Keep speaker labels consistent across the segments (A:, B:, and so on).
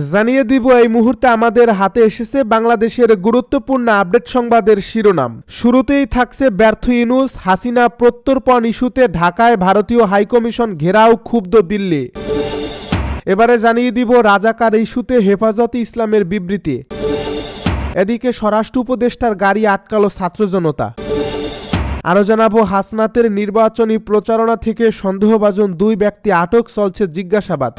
A: জানিয়ে দিব এই মুহূর্তে আমাদের হাতে এসেছে বাংলাদেশের গুরুত্বপূর্ণ আপডেট সংবাদের শিরোনাম। শুরুতেই থাকছে ব্যর্থ ইউনূস, হাসিনা প্রত্যর্পণ ইস্যুতে ঢাকায় ভারতীয় হাইকমিশন ঘেরাও, ক্ষুব্ধ দিল্লি। এবারে জানিয়ে দিব রাজাকার ইস্যুতে হেফাজতে ইসলামের বিবৃতি। এদিকে স্বরাষ্ট্র উপদেষ্টার গাড়ি আটকালো ছাত্র জনতা। আরও জানাবো হাসনাতের নির্বাচনী প্রচারণা থেকে সন্দেহভাজন 2 ব্যক্তি আটক, চলছে জিজ্ঞাসাবাদ।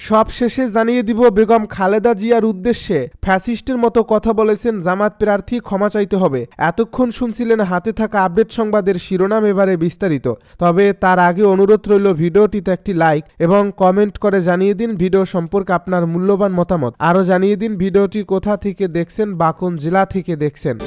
A: সবশেষে জানিয়ে দিব বেগম খালেদা জিয়ার উদ্দেশ্যে ফ্যাসিস্টের মতো কথা বলেছেন জামাত প্রার্থী, ক্ষমা চাইতে হবে। এতক্ষণ শুনছিলেন হাতে থাকা আপডেট সংবাদের শিরোনাম, এবারে বিস্তারিত। তবে তার আগে অনুরোধ রইল ভিডিওটিতে একটি লাইক এবং কমেন্ট করে জানিয়ে দিন ভিডিও সম্পর্কে আপনার মূল্যবান মতামত। আরও জানিয়ে দিন ভিডিওটি কোথা থেকে দেখছেন বা কোন জেলা থেকে দেখছেন।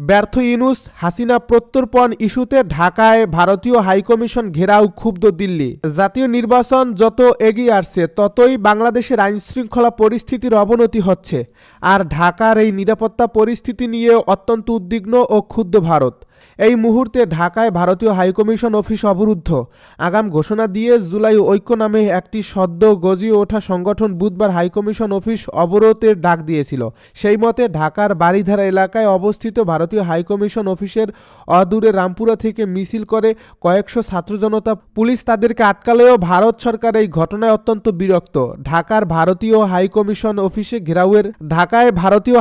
A: ব্যর্থ ইউনূস, হাসিনা প্রত্যর্পণ ইস্যুতে ঢাকায় ভারতীয় হাইকমিশন ঘেরাও, ক্ষুব্ধ দিল্লি। জাতীয় নির্বাচন যত এগিয়ে আসছে ততই বাংলাদেশের আইনশৃঙ্খলা পরিস্থিতির অবনতি হচ্ছে, আর ঢাকার এই নিরাপত্তা পরিস্থিতি নিয়ে অত্যন্ত উদ্বিগ্ন ও ক্ষুব্ধ ভারত। এই মুহূর্তে ঢাকায় ভারতীয় হাইকমিশন অফিস অবরুদ্ধ। আগাম ঘোষণা দিয়ে জুলাই ঐক্য নামে একটি সদ্য গজিয়ে ওঠা সংগঠন বুধবার হাইকমিশন অফিস অবরোধের ডাক দিয়েছিল। সেই মতে ঢাকার বারিধারা এলাকায় অবস্থিত ভারতীয় হাইকমিশন অফিসের অদূরে রামপুরা থেকে মিছিল করে কয়েকশো ছাত্র জনতা। পুলিশ তাদেরকে আটকালেও ভারত সরকার এই ঘটনায় অত্যন্ত বিরক্ত। ঢাকায় ভারতীয়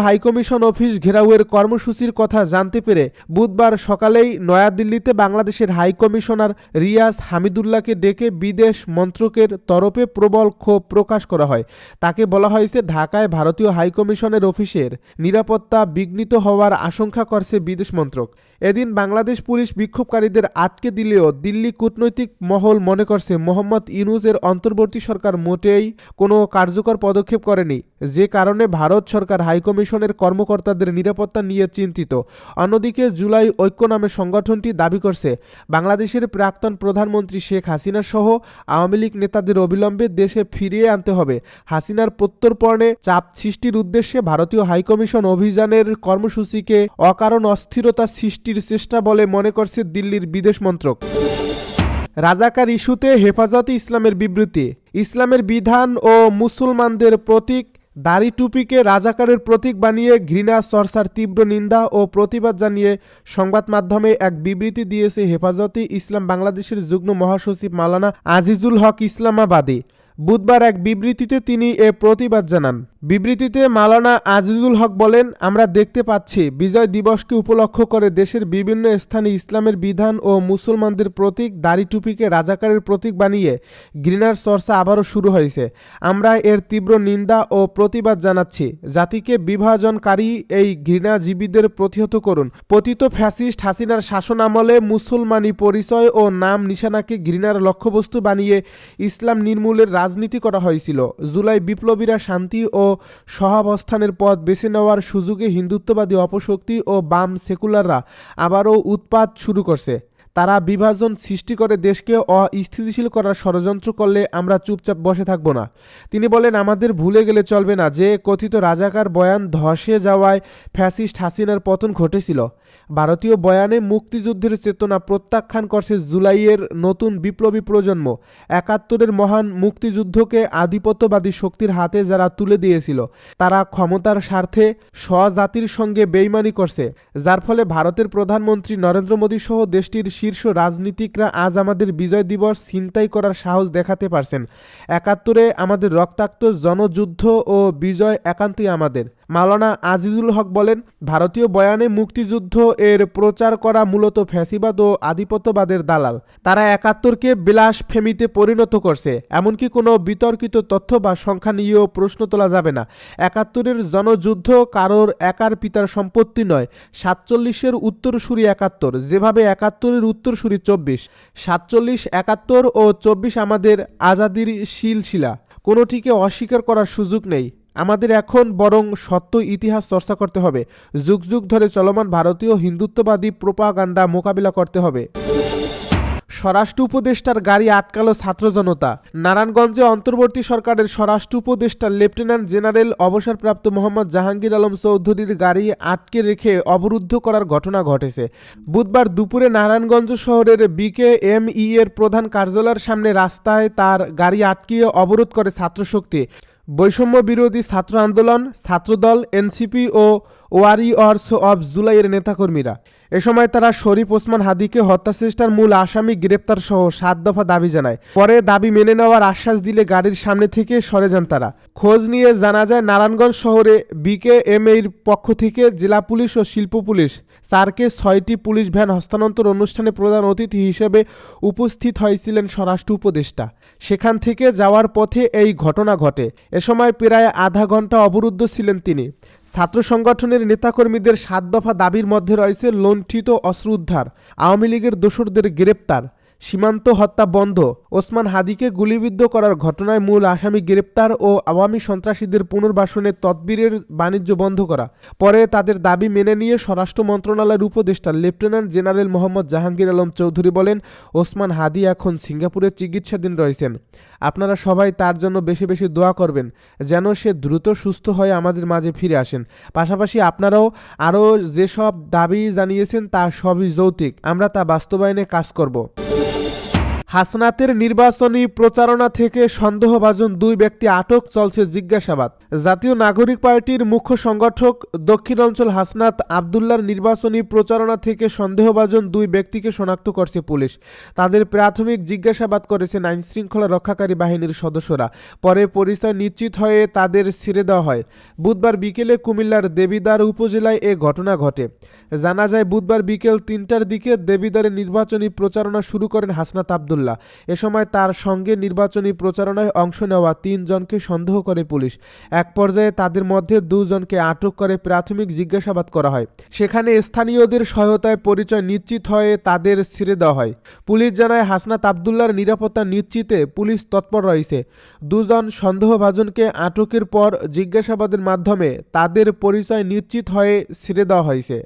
A: হাইকমিশন অফিস ঘেরাওয়ের কর্মসূচির কথা জানতে পেরে বুধবার সকালেই নয়াদিল্লিতে বাংলাদেশের হাইকমিশনার রিয়াজ হামিদুল্লাহকে ডেকে বিদেশ মন্ত্রকের তরফে প্রবল ক্ষোভ প্রকাশ করা হয়। তাকে বলা হয়েছে ঢাকায় ভারতীয় হাইকমিশনের অফিসের নিরাপত্তা বিঘ্নিত হওয়ার আশঙ্কা করছে বিদেশ মন্ত্রক। এদিন বাংলাদেশ পুলিশ বিক্ষোভকারীদের আটকে দিলেও দিল্লি কূটনৈতিক মহল মনে করছে মোহাম্মদ ইউনূসের অন্তর্বর্তী সরকার মোটেই কোনো কার্যকর পদক্ষেপ করেনি, যে কারণে ভারত সরকার হাইকমিশনের কর্মকর্তাদের নিরাপত্তা নিয়ে চিন্তিত। অন্যদিকে জুলাই ঐক্য নামে সংগঠনটি দাবি করছে বাংলাদেশের প্রাক্তন প্রধানমন্ত্রী শেখ হাসিনা সহ আওয়ামী লীগ নেতাদের অবিলম্বে দেশে ফিরিয়ে আনতে হবে। হাসিনার প্রত্যর্পণে চাপ সৃষ্টির উদ্দেশ্যে ভারতীয় হাইকমিশন অভিযানের কর্মসূচিকে অকারণ অস্থিরতা সৃষ্টির চেষ্টা বলে মনে করছে দিল্লির বিদেশ মন্ত্রক। রাজাকার ইস্যুতে হেফাজতে ইসলামের বিবৃতি। ইসলামের বিধান ও মুসলমানদের প্রতীক দাড়ি টুপিকে রাজাকারের প্রতীক বানিয়ে ঘৃণা চর্চার তীব্র নিন্দা ও প্রতিবাদ জানিয়ে সংবাদ মাধ্যমে এক বিবৃতি দিয়েছে হেফাজতে ইসলাম বাংলাদেশের যুগ্ম মহাসচিব মাওলানা আজিজুল হক ইসলামাবাদী। বুধবার এক বিবৃতিতে তিনি এ প্রতিবাদ জানান। বিবৃতিতে মাওলানা আজিজুল হক বলেন, আমরা দেখতে পাচ্ছি বিজয় দিবসকে উপলক্ষ করে দেশের বিভিন্ন স্থানে ইসলামের বিধান ও মুসলমানদের প্রতীক দাড়ি টুপিকে রাজাকারের প্রতীক বানিয়ে ঘৃণার চর্চা আবারও শুরু হয়েছে। আমরা এর তীব্র নিন্দা ও প্রতিবাদ জানাচ্ছি। জাতিকে বিভাজনকারী এই ঘৃণাজীবীদের প্রতিহত করুন। পতিত ফ্যাসিস্ট হাসিনার শাসন আমলে মুসলমানি পরিচয় ও নাম নিশানাকে ঘৃণার লক্ষ্যবস্তু বানিয়ে ইসলাম নির্মূলের রাজনীতি করা হয়েছিল। জুলাই বিপ্লবীরা শান্তি ও সহাবস্থানের পথ বেছে নেওয়ার সুযোগে হিন্দুত্ববাদী অপশক্তি ও বাম সেকুলাররা আবারও উৎপাত শুরু করছে। তারা বিভাজন সৃষ্টি করে দেশকে অস্থিতিশীল করার ষড়যন্ত্র করলে আমরা চুপচাপ বসে থাকব না। তিনি বলেন, আমাদের ভুলে গেলে চলবে না যে কথিত রাজাকার বয়ান ধসে যাওয়ায় ফ্যাসিস্ট হাসিনার পতন ঘটেছিল। ভারতীয় বয়ানে মুক্তিযুদ্ধের চেতনা প্রত্যাখ্যান করছে জুলাইয়ের নতুন বিপ্লবী প্রজন্ম। ৭১-এর মহান মুক্তিযুদ্ধকে আধিপত্যবাদী শক্তির হাতে যারা তুলে দিয়েছিল, তারা ক্ষমতার স্বার্থে স্বজাতির সঙ্গে বেইমানি করছে, যার ফলে ভারতের প্রধানমন্ত্রী নরেন্দ্র মোদী সহ দেশটির শীর্ষ রাজনীতিকরা আজ আমাদের বিজয় দিবস ছিনতাই করার সাহস দেখাতে পারছেন। ৭১-এ আমাদের রক্তাক্ত জনযুদ্ধ ও বিজয় একান্তই আমাদের। মাওলানা আজিজুল হক বলেন, ভারতীয় বয়ানে মুক্তিযুদ্ধ এর প্রচার করা মূলত ফ্যাসিবাদ ও আধিপত্যবাদের দালাল। তারা ৭১-কে বিলাসফেমিতে পরিণত করছে। এমনকি কোনো বিতর্কিত তথ্য বা সংখ্যা নিয়েও প্রশ্ন তোলা যাবে না। ৭১-এর জনযুদ্ধ কারোর একার পিতার সম্পত্তি নয়। ৪৭-এর উত্তরসূরি ৭১, যেভাবে ৭১-এর উত্তরসূরি ২৪। ৪৭, ৭১ ও ২৪ আমাদের আজাদির শিলশিলা, কোনোটিকে অস্বীকার করার সুযোগ নেই। আমাদের এখন বরং সত্য ইতিহাস চর্চা করতে হবে। যুগ যুগ ধরে চলমান ভারতীয় হিন্দুত্ববাদী প্রোপাগান্ডা মোকাবিলা করতে হবে। স্বরাষ্ট্র উপদেষ্টার গাড়ি আটকালো ছাত্র জনতা। নারায়ণগঞ্জে অন্তর্বর্তী সরকারের স্বরাষ্ট্র উপদেষ্টা লেফটেন্যান্ট জেনারেল অবসরপ্রাপ্ত মোহাম্মদ জাহাঙ্গীর আলম চৌধুরীর গাড়ি আটকে রেখে অবরুদ্ধ করার ঘটনা ঘটেছে। বুধবার দুপুরে নারায়ণগঞ্জ শহরের বিকেএমই এর প্রধান কার্যালয়ের সামনে রাস্তায় তার গাড়ি আটকিয়ে অবরোধ করে ছাত্রশক্তি। বৈষম্য বিরোধী ছাত্র আন্দোলন, ছাত্রদল, এনসিপি ও ওয়ারিয়র্স অব জুলাইয়ের নেতাকর্মীরা। এ সময় তারা শরীফ ওসমান হাদিকে হত্যাচেষ্টার মূল আসামি গ্রেপ্তার সহ 7 দফা দাবি জানায়। পরে দাবি মেনে নেওয়ার আশ্বাস দিলে গাড়ির সামনে থেকে সরে যান তারা। খোঁজ নিয়ে জানা যায়, নারায়ণগঞ্জ শহরে বিকেএমএর পক্ষ থেকে জেলা পুলিশ ও শিল্প পুলিশ স্যারকে 6টি পুলিশ ভ্যান হস্তান্তর অনুষ্ঠানে প্রধান অতিথি হিসেবে উপস্থিত হয়েছিলেন স্বরাষ্ট্র উপদেষ্টা। সেখান থেকে যাওয়ার পথে এই ঘটনা ঘটে। এ সময় প্রায় আধা ঘন্টা অবরুদ্ধ ছিলেন তিনি। ছাত্র সংগঠনের নেতাকর্মীদের 7 দফা দাবির মধ্যে রয়েছে লুণ্ঠিত অস্ত্র উদ্ধার, আওয়ামী লীগের দোসরদের গ্রেপ্তার, সীমান্ত হত্যা বন্ধ, ওসমান হাদিকে গুলিবিদ্ধ করার ঘটনায় মূল আসামি গ্রেপ্তার ও আওয়ামী সন্ত্রাসীদের পুনর্বাসনের তদবিরের বাণিজ্য বন্ধ করা। পরে তাদের দাবি মেনে নিয়ে স্বরাষ্ট্র মন্ত্রণালয়ের উপদেষ্টা লেফটেন্যান্ট জেনারেল মোহাম্মদ জাহাঙ্গীর আলম চৌধুরী বলেন, ওসমান হাদি এখন সিঙ্গাপুরে চিকিৎসাধীন রয়েছেন। আপনারা সবাই তার জন্য বেশি বেশি দোয়া করবেন যেন সে দ্রুত সুস্থ হয়ে আমাদের মাঝে ফিরে আসেন। পাশাপাশি আপনারাও আরও যেসব দাবি জানিয়েছেন তা সবই যৌক্তিক, আমরা তা বাস্তবায়নে কাজ করব। হাসনাতের নির্বাচনী প্রচারণা থেকে সন্দেহভাজন 2 ব্যক্তি আটক, চলছে জিজ্ঞাসাবাদ। জাতীয় নাগরিক পার্টির মুখ্য সংগঠক দক্ষিণাঞ্চল হাসনাত আবদুল্লাহর নির্বাচনী প্রচারণা থেকে সন্দেহভাজন 2 ব্যক্তিকে শনাক্ত করছে পুলিশ। তাদের প্রাথমিক জিজ্ঞাসাবাদ করেছেন আইনশৃঙ্খলা রক্ষাকারী বাহিনীর সদস্যরা। পরে পরিচয় নিশ্চিত হয়ে তাদের ছেড়ে দেওয়া হয়। বুধবার বিকেলে কুমিল্লার দেবিদ্বার উপজেলায় এ ঘটনা ঘটে। জানা যায়, বুধবার বিকেল 3টার দিকে দেবিদ্বারে নির্বাচনী প্রচারণা শুরু করেন হাসনাত আবদুল্লাহ। এ সময় তার সঙ্গে নির্বাচনী প্রচারণায় অংশ নেওয়া 3 জনকে সন্দেহ করে পুলিশ। এক পর্যায়ে তাদের মধ্যে 2 জনকে আটক করে প্রাথমিক জিজ্ঞাসাবাদ করা হয়। সেখানে স্থানীয়দের সহায়তায় পরিচয় নিশ্চিত হয়ে তাদের ছেড়ে দেওয়া হয়। পুলিশ জানায়, হাসনাত আবদুল্লাহর নিরাপত্তা নিশ্চিতে পুলিশ তৎপর রয়েছে। 2 জন সন্দেহভাজনকে আটকের পর জিজ্ঞাসাবাদের মাধ্যমে তাদের পরিচয় নিশ্চিত হয়ে ছেড়ে দেওয়া হয়েছে।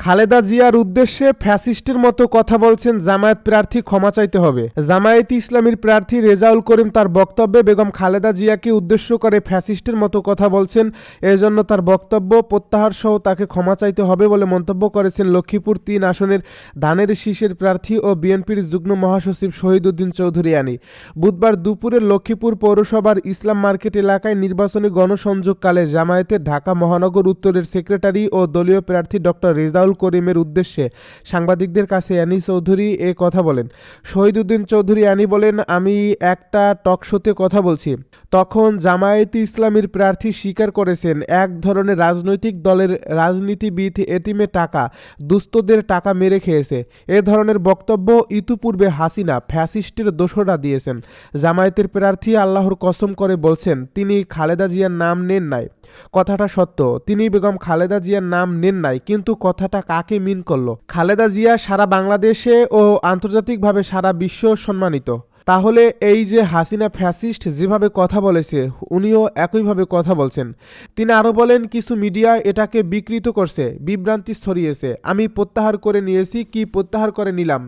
A: খালেদা জিয়ার উদ্দেশ্যে ফ্যাসিস্টের মতো কথা বলছেন জামায়াত প্রার্থী, ক্ষমা চাইতে হবে। জামায়াতে ইসলামীর প্রার্থী রেজাউল করিম তার বক্তব্যে বেগম খালেদা জিয়াকে উদ্দেশ্য করে ফ্যাসিস্টের মতো কথা বলছেন, এজন্য তার বক্তব্য প্রত্যাহার সহ তাকে ক্ষমা চাইতে হবে বলে মন্তব্য করেছেন লক্ষ্মীপুর 3 আসনের ধানের শীষের প্রার্থী ও বিএনপির যুগ্ম মহাসচিব শহীদউদ্দিন চৌধুরী আনি। বুধবার দুপুরে লক্ষ্মীপুর পৌরসভার ইসলাম মার্কেট এলাকায় নির্বাচনী গণসংযোগকালে জামায়াতের ঢাকা মহানগর উত্তরের সেক্রেটারি ও দলীয় প্রার্থী ডক্টর রেজাউল করিমের উদ্দেশ্যে সাংবাদিকদের কাছে আনি চৌধুরী এ কথা বলেন। শহীদউদ্দিন চৌধুরী আনি বলেন, আমি একটা টকশোতে কথা বলছি, তখন জামায়াতে ইসলামীর প্রার্থী স্বীকার করেছেন এক ধরনের রাজনৈতিক দলের রাজনীতিবিদ এতিমে টাকা, দুস্থদের টাকা মেরে খেয়েছে। এ ধরনের বক্তব্য ইতিপূর্বে হাসিনা ফ্যাসিস্টের দোসররা দিয়েছেন। জামায়াতের প্রার্থী আল্লাহর কসম করে বলছেন তিনি খালেদা জিয়ার নাম নেন নাই। কথাটা সত্য, তিনি বেগম খালেদা জিয়ার নাম নেন নাই, কিন্তু কথাটা কাকে মিন করলো? খালেদা জিয়া সারা বাংলাদেশে ও আন্তর্জাতিকভাবে সারা বিশ্ব সম্মানিত। তাহলে এই যে হাসিনা ফ্যাসিস্ট যেভাবে কথা বলেছে, উনিও একইভাবে কথা বলছেন। তিনি আরও বলেন, কিছু মিডিয়া এটাকে বিকৃত করছে, বিভ্রান্তি ছড়িয়েছে। আমি প্রত্যাহার করে নিয়েছি, কি প্রত্যাহার করে নিলাম?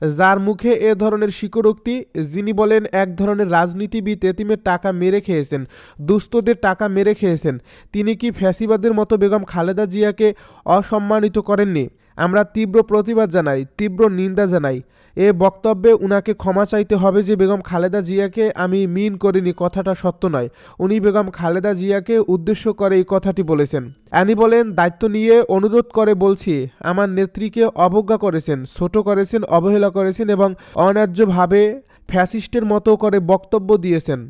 A: যার মুখে এ ধরনের স্বীকারোক্তি, যিনি বলেন এক ধরনের রাজনীতিবিদ এতিমের টাকা মেরে খেয়েছেন, দুস্থদের টাকা মেরে খেয়েছেন, তিনি কি ফ্যাসিবাদের মতো বেগম খালেদা জিয়াকে অসম্মানিত করেননি? আমরা তীব্র প্রতিবাদ জানাই, তীব্র নিন্দা জানাই। এ বক্তব্যে উনাকে ক্ষমা চাইতে হবে যে বেগম খালেদা জিয়াকে আমি মিন করিনি, কথাটা সত্য নয়। উনি বেগম খালেদা জিয়াকে উদ্দেশ্য করে এই কথাটি বলেছেন। অ্যানি বলেন, দায়িত্ব নিয়ে অনুরোধ করে বলছি, আমার নেত্রীকে অবজ্ঞা করেছেন, ছোট করেছেন, অবহেলা করেছেন এবং অন্যায্যভাবে ফ্যাসিস্টের মতো করে বক্তব্য দিয়েছেন।